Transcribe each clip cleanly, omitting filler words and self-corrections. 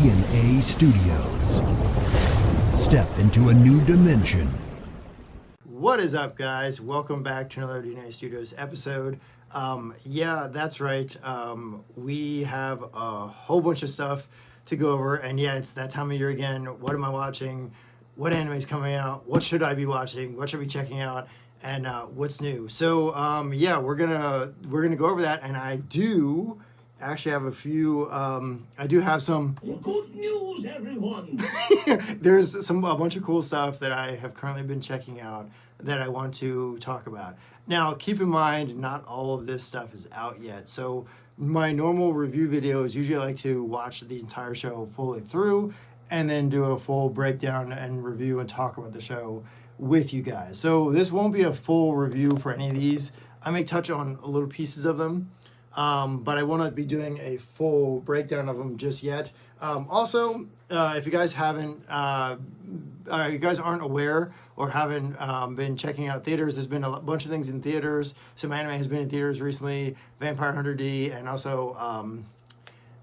DNA Studios. Step into a new dimension. What is up, guys? Welcome back to another DNA Studios episode. Yeah, that's right. We have a whole bunch of stuff to go over, and yeah, it's that time of year again. What am I watching? What anime is coming out? What should I be watching? What should I be checking out? And what's new? So yeah, we're gonna go over that, and I do actually have a few. I do have some good news, everyone. There's a bunch of cool stuff that I have currently been checking out that I want to talk about. Now, keep in mind, not all of this stuff is out yet. So my normal review videos, usually I like to watch the entire show fully through and then do a full breakdown and review and talk about the show with you guys. So this won't be a full review for any of these. I may touch on little pieces of them, but I won't be doing a full breakdown of them just yet. Also, if you guys haven't, you guys aren't aware or haven't been checking out theaters, there's been a bunch of things in theaters. Some anime has been in theaters recently. Vampire Hunter D, and also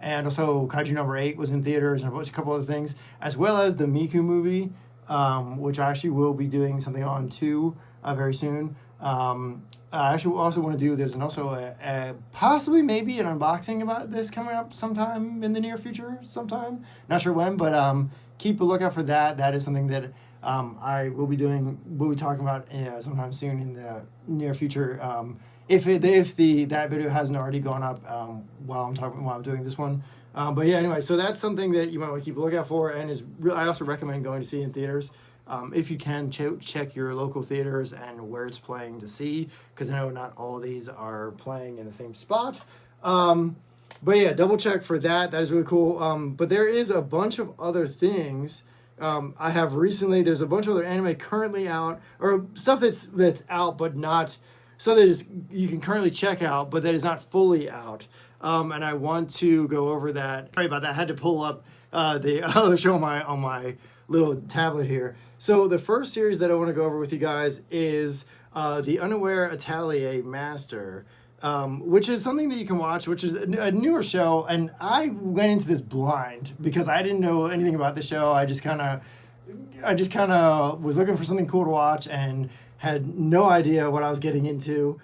Kaiju Number 8 was in theaters, and a couple other things, as well as the Miku movie, which I actually will be doing something on too very soon. I actually also want to do, there's also possibly maybe an unboxing about this coming up sometime in the near future, sometime. Not sure when, but keep a lookout for that. That is something that I will be talking about sometime soon in the near future. If that video hasn't already gone up while I'm doing this one. But yeah, anyway, so that's something that you might want to keep a lookout for, and I also recommend going to see in theaters. If you can, check your local theaters and where it's playing to see, because I know not all of these are playing in the same spot. But yeah, double check for that. That is really cool. But there is a bunch of other things I have recently. There's a bunch of other anime currently out, or stuff that's out but not, so that you can currently check out, but that is not fully out. And I want to go over that. Sorry about that. I had to pull up the other show on my little tablet here. So the first series that I want to go over with you guys is The Unaware Atelier Master, which is something that you can watch, which is a newer show. And I went into this blind because I didn't know anything about the show. I just kind of was looking for something cool to watch and had no idea what I was getting into.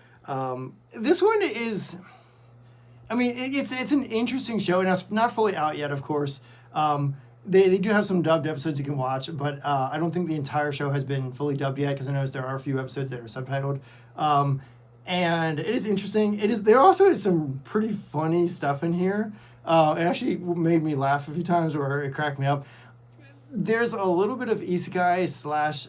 This one is, I mean, it's an interesting show, and it's not fully out yet, of course. They do have some dubbed episodes you can watch, but I don't think the entire show has been fully dubbed yet, because I noticed there are a few episodes that are subtitled. And it is interesting. There also is some pretty funny stuff in here. It actually made me laugh a few times, or it cracked me up. There's a little bit of isekai slash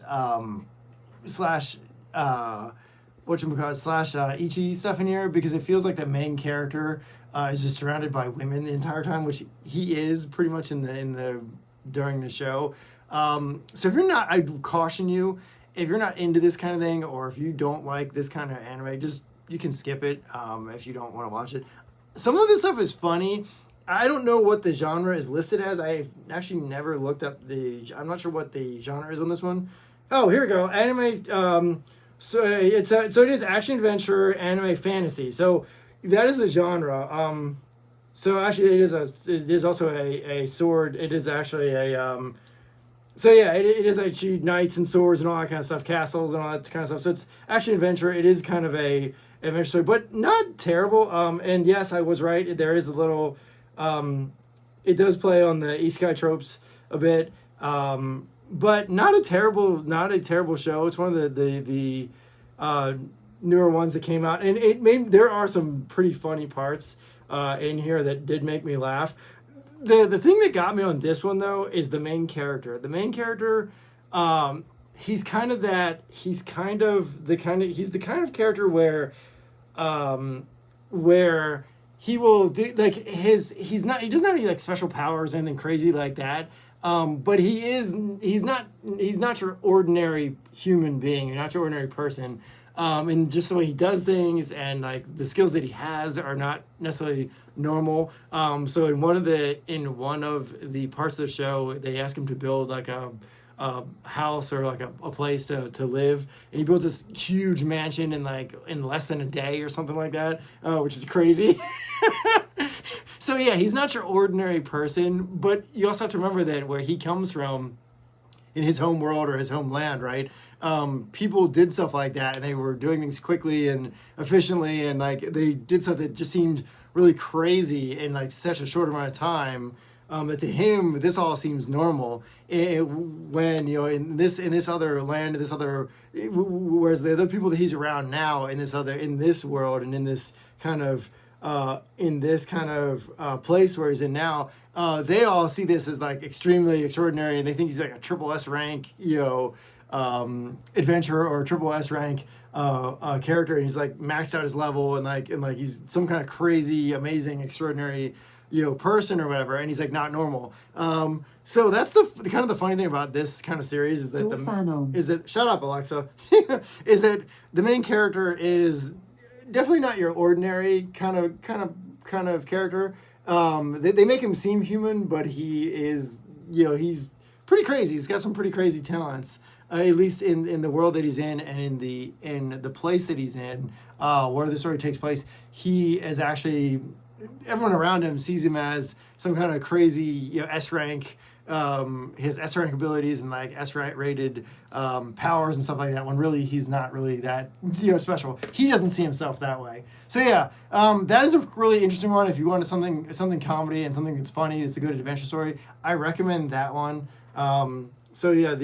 ichi stuff in here, because it feels like the main character is just surrounded by women the entire time, which he is pretty much during the show. So if you're not, I caution you, if you're not into this kind of thing, or if you don't like this kind of anime, you can skip it if you don't want to watch it. Some of this stuff is funny. I don't know what the genre is listed as. I've actually never looked up I'm not sure what the genre is on this one. Oh, here we go. Anime. So it is action adventure anime fantasy. So that is the genre. So actually it is also a sword. It is actually so yeah, it is actually knights and swords and all that kind of stuff, castles and all that kind of stuff. So it's action adventure. It is kind of a adventure story, but not terrible. And yes, I was right. There is a little, it does play on the isekai tropes a bit. But not a terrible show. It's one of the newer ones that came out, and there are some pretty funny parts in here that did make me laugh. The thing that got me on this one, though, is the main character. The main character, he's the kind of character where he will do, like, he doesn't have any like special powers or anything crazy like that. But he's not your ordinary human being. You're not your ordinary person. And just the way he does things and like the skills that he has are not necessarily normal. So in one of the parts of the show, they ask him to build like a house or like a place to live, and he builds this huge mansion in less than a day or something like that, which is crazy. So yeah, he's not your ordinary person, but you also have to remember that where he comes from, in his home world or his homeland, right? People did stuff like that, and they were doing things quickly and efficiently, and like they did stuff that just seemed really crazy in like such a short amount of time. That to him, this all seems normal. When in this other land, whereas the other people that he's around now in this world and in this kind of place where he's in now, they all see this as like extremely extraordinary, and they think he's like a triple S rank, adventurer or a triple S rank character, and he's like maxed out his level, and like he's some kind of crazy, amazing, extraordinary, person or whatever, and he's like not normal. So that's the kind of the funny thing about this kind of series is that shut up, Alexa, is that the main character is definitely not your ordinary kind of character. They make him seem human, but he is, he's pretty crazy. He's got some pretty crazy talents, at least in the world that he's in, and in the place that he's in, where the story takes place. He is actually, everyone around him sees him as some kind of crazy, S rank. His S rank abilities and like S rank rated powers and stuff like that, when really he's not really that special. He doesn't see himself that way. So yeah, that is a really interesting one. If you want something comedy and something that's funny, it's a good adventure story, I recommend that one. So yeah,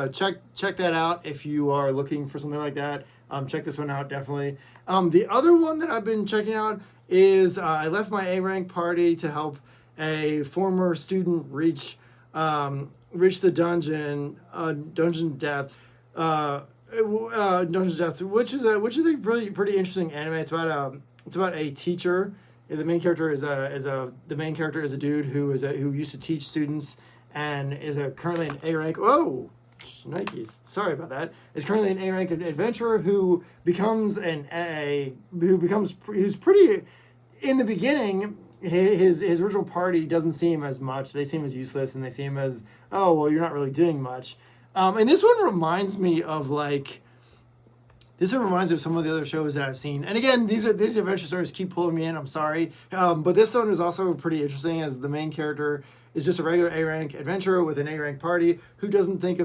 check that out if you are looking for something like that. Check this one out, definitely. The other one that I've been checking out is I left my A rank party to help a former student reach the dungeon depths, which is a really pretty interesting anime. It's about a teacher. The main character is a dude who used to teach students and is currently an A rank. Whoa, Nikes. Sorry about that. Is currently an A rank adventurer who becomes who's pretty in the beginning. His original party doesn't see him as much. They see him as useless, and they see him as, oh, well, you're not really doing much. And this one reminds me of some of the other shows that I've seen. And again, these adventure stories keep pulling me in. I'm sorry. But this one is also pretty interesting, as the main character is just a regular A rank adventurer with an A rank party who doesn't think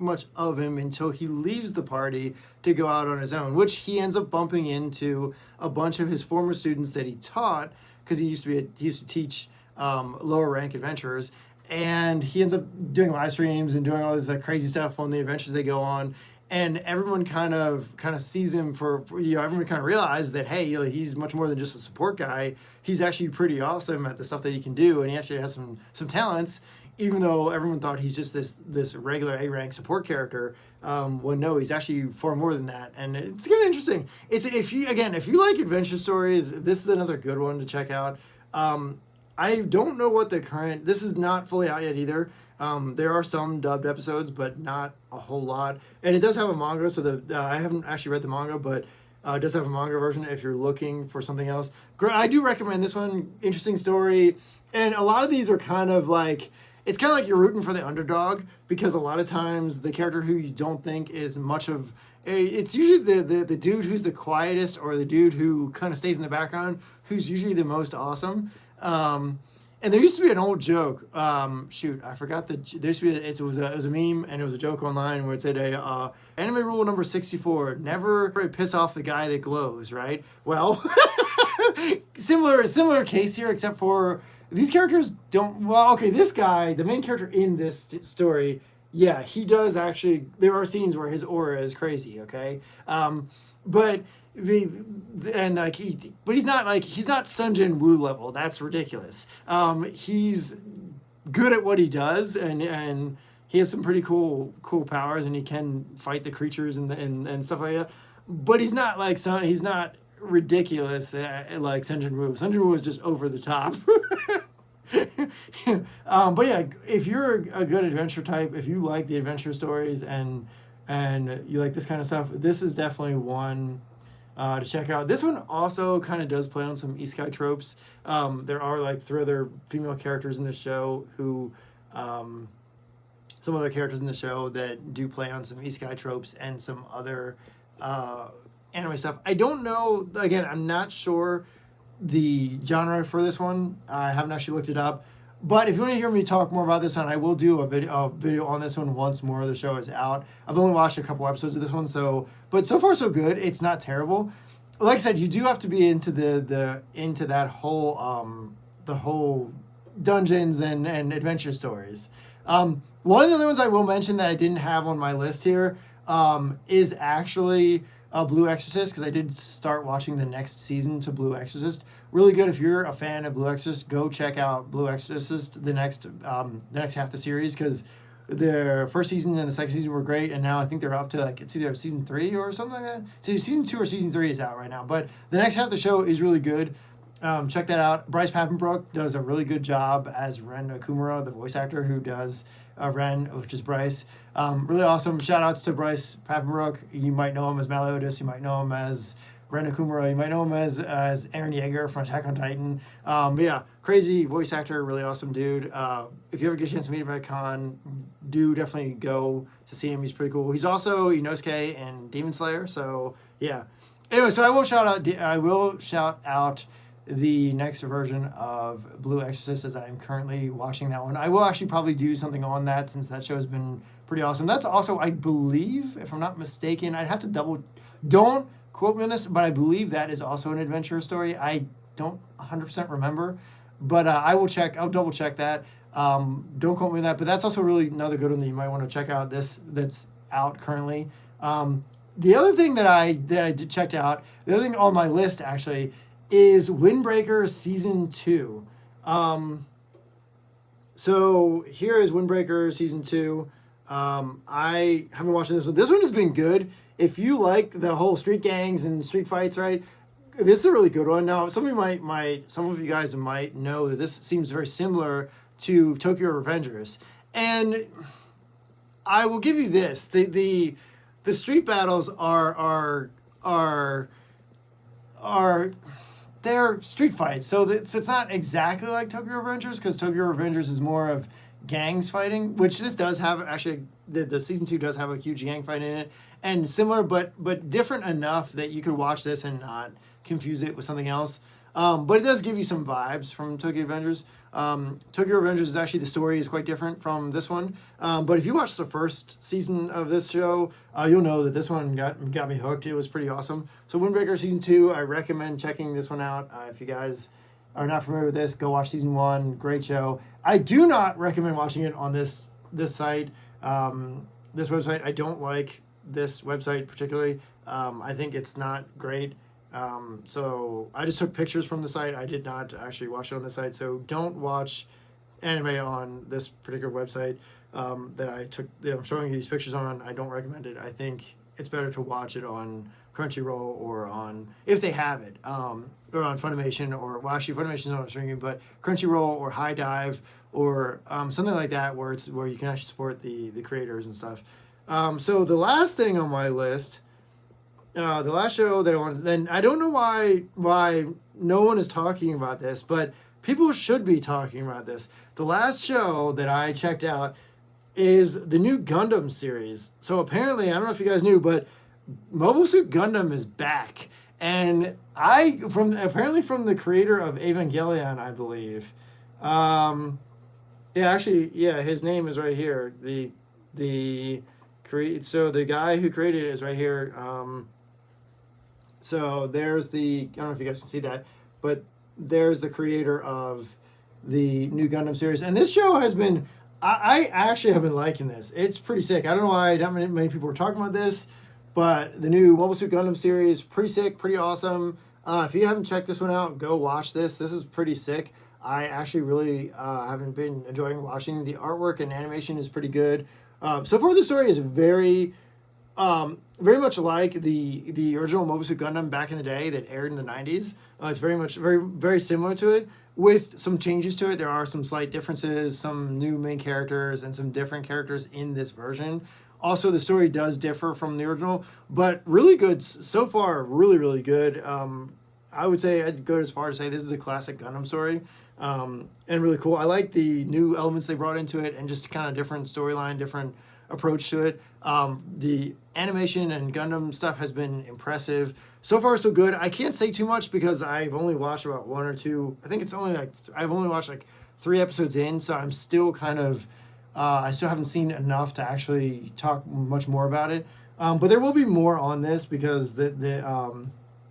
much of him until he leaves the party to go out on his own, which he ends up bumping into a bunch of his former students that he taught, because he used to teach lower rank adventurers, and he ends up doing live streams and doing all this crazy stuff on the adventures they go on. And everyone kind of sees him for everyone kind of realizes that, hey, he's much more than just a support guy. He's actually pretty awesome at the stuff that he can do, and he actually has some talents, even though everyone thought he's just this regular A rank support character. Well, no, he's actually far more than that, and it's kind of interesting. If you like adventure stories, this is another good one to check out. I don't know what this is not fully out yet either. There are some dubbed episodes, but not a whole lot. And it does have a manga, so I haven't actually read the manga, but it does have a manga version if you're looking for something else. I do recommend this one. Interesting story. And a lot of these are kind of like, it's kind of like you're rooting for the underdog, because a lot of times the character who you don't think is much of, it's usually the dude who's the quietest, or the dude who kind of stays in the background, who's usually the most awesome. And there used to be an old joke. I forgot there used to be. It was a meme, and it was a joke online where it said, anime rule number 64: never piss off the guy that glows. Right? Well, similar case here, except for these characters don't. Well, okay, this guy, the main character in this story, yeah, he does actually. There are scenes where his aura is crazy. Okay, but. He's not Sun Jin Woo level. That's ridiculous. He's good at what he does, and he has some pretty cool powers, and he can fight the creatures and stuff like that. But he's not ridiculous like Sun Jin Woo. Sun Jin Woo is just over the top. But yeah, if you're a good adventure type, if you like the adventure stories and you like this kind of stuff, this is definitely one to check out. This one also kind of does play on some isekai tropes. There are 3 other female characters in the show some other characters in the show that do play on some isekai tropes and some other anime stuff. I don't know, again, I'm not sure the genre for this one. I haven't actually looked it up. But if you want to hear me talk more about this one, I will do a video on this one once more the show is out. I've only watched a couple episodes of this one, but so far so good. It's not terrible. Like I said, you do have to be into into that whole the whole dungeons and adventure stories. One of the other ones I will mention that I didn't have on my list here is actually Blue Exorcist, because I did start watching the next season to Blue Exorcist. Really good. If you're a fan of Blue Exorcist, go check out Blue Exorcist, the next half of the series, because the first season and the second season were great, and now I think they're up to like it's either season 3 or something like that. So season 2 or season 3 is out right now, but the next half of the show is really good. Check that out. Bryce Papenbrook does a really good job as Ren Okumura, the voice actor who does Ren, which is Bryce. Really awesome. Shout outs to Bryce Papenbrook. You might know him as Meliodas. You might know him as Ren Okumura. You might know him as Eren Yeager from Attack on Titan. But yeah, crazy voice actor, really awesome dude. If you ever get a chance to meet him at con, do definitely go to see him. He's pretty cool. He's also Inosuke and Demon Slayer. So yeah. Anyway, so I will shout out the next version of Blue Exorcist, as I am currently watching that one. I will actually probably do something on that, since that show has been pretty awesome. That's also, I believe, if I'm not mistaken, I'd have to don't quote me on this, but I believe that is also an adventure story. I don't 100% remember, but I'll double check that. Don't quote me on that, but that's also really another good one that you might want to check out, that's out currently. The other thing that I checked out, the other thing on my list actually, is Windbreaker Season 2. So here is Windbreaker Season 2. I haven't watched this one. This one has been good. If you like the whole street gangs and street fights, right, this is a really good one. Now, some of you guys might know that this seems very similar to Tokyo Revengers. And I will give you this. The street battles are they're street fights, so it's not exactly like Tokyo Revengers, because Tokyo Revengers is more of gangs fighting, which this does have. Actually, the season 2 does have a huge gang fight in it, and similar, but different enough that you could watch this and not confuse it with something else. But it does give you some vibes from Tokyo Revengers. Tokyo Revengers is actually, the story is quite different from this one. But if you watch the first season of this show, you'll know that this one got me hooked. It was pretty awesome. So Windbreaker Season 2, I recommend checking this one out. If you guys are not familiar with this, go watch Season 1. Great show. I do not recommend watching it on this site, this website. I don't like this website particularly. I think it's not great. So I just took pictures from the site. I did not actually watch it on the site. So don't watch anime on this particular website that I'm showing you these pictures on. I don't recommend it. I think it's better to watch it on Crunchyroll, or on, if they have it, or on Funimation, or, well, actually Funimation's not streaming, but Crunchyroll or High Dive, or something like that, where you can actually support the creators and stuff. So the last thing on my list, the last show that I wanted, then I don't know why no one is talking about this, but people should be talking about this. The last show that I checked out is the new Gundam series. So apparently, I don't know if you guys knew, but Mobile Suit Gundam is back. And apparently from the creator of Evangelion, I believe. His name is right here. So the guy who created it is right here. So there's I don't know if you guys can see that, but there's the creator of the new Gundam series. And this show has been, I actually have been liking this. It's pretty sick. I don't know why not many people were talking about this, but the new Mobile Suit Gundam series, pretty sick, pretty awesome. If you haven't checked this one out, go watch this. This is pretty sick. I actually really haven't been enjoying watching. The artwork and animation is pretty good. So far, the story is very much like the original Mobile Suit Gundam back in the day that aired in the 90s. It's very similar to it, with some changes to it. There are some slight differences, some new main characters, and some different characters in this version. Also, the story does differ from the original, but really good so far. Really, really good. I would say I'd go as far to say this is a classic Gundam story, and really cool. I like the new elements they brought into it, and just kind of different storyline, different approach to it. The animation and Gundam stuff has been impressive. so far so good. I can't say too much because I've only watched about one or two. I think it's only like I've only watched like 3 episodes in, so I'm still kind of I still haven't seen enough to actually talk much more about it. But there will be more on this because there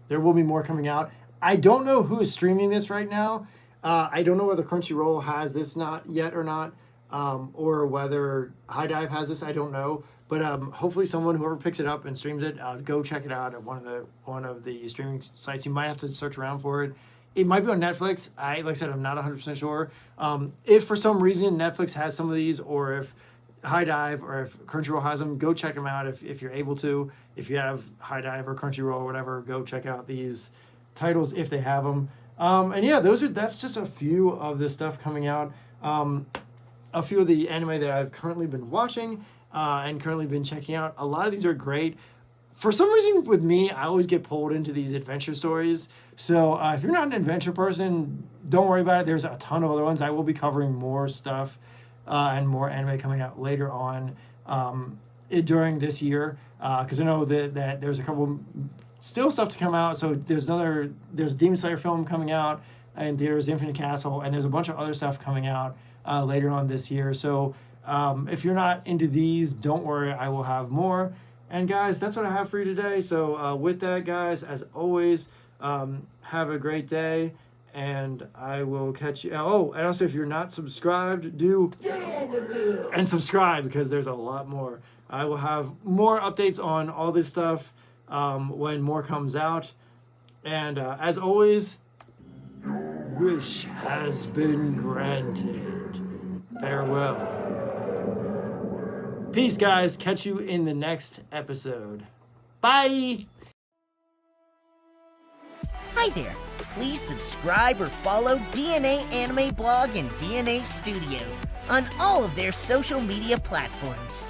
will be more coming out. I don't know who is streaming this right now. I don't know whether Crunchyroll has this not yet or not, or whether High Dive has this. I don't know. But hopefully someone, whoever picks it up and streams it, go check it out at one of the streaming sites. You might have to search around for it. It might be on Netflix. Like I said, I'm not 100% sure. If for some reason Netflix has some of these, or if High Dive or if Crunchyroll has them, go check them out if you're able to. If you have High Dive or Crunchyroll or whatever, go check out these titles if they have them. And yeah, that's just a few of the stuff coming out. A few of the anime that I've currently been watching and currently been checking out. A lot of these are great. For some reason with me, I always get pulled into these adventure stories. So if you're not an adventure person, don't worry about it. There's a ton of other ones. I will be covering more stuff and more anime coming out later on during this year. Because I know that there's a couple still stuff to come out. So there's a Demon Slayer film coming out, and there's Infinite Castle, and there's a bunch of other stuff coming out later on this year. So if you're not into these, don't worry, I will have more. And guys, that's what I have for you today. So with that, guys, as always, have a great day, and I will catch you. Oh, and also if you're not subscribed, do get over here and subscribe, because there's a lot more. I will have more updates on all this stuff when more comes out. And as always, your wish has been granted. Farewell. Peace, guys. Catch you in the next episode. Bye! Hi there. Please subscribe or follow DNA Anime Blog and DNA Studios on all of their social media platforms.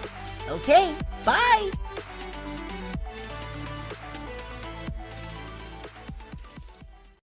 Okay, bye!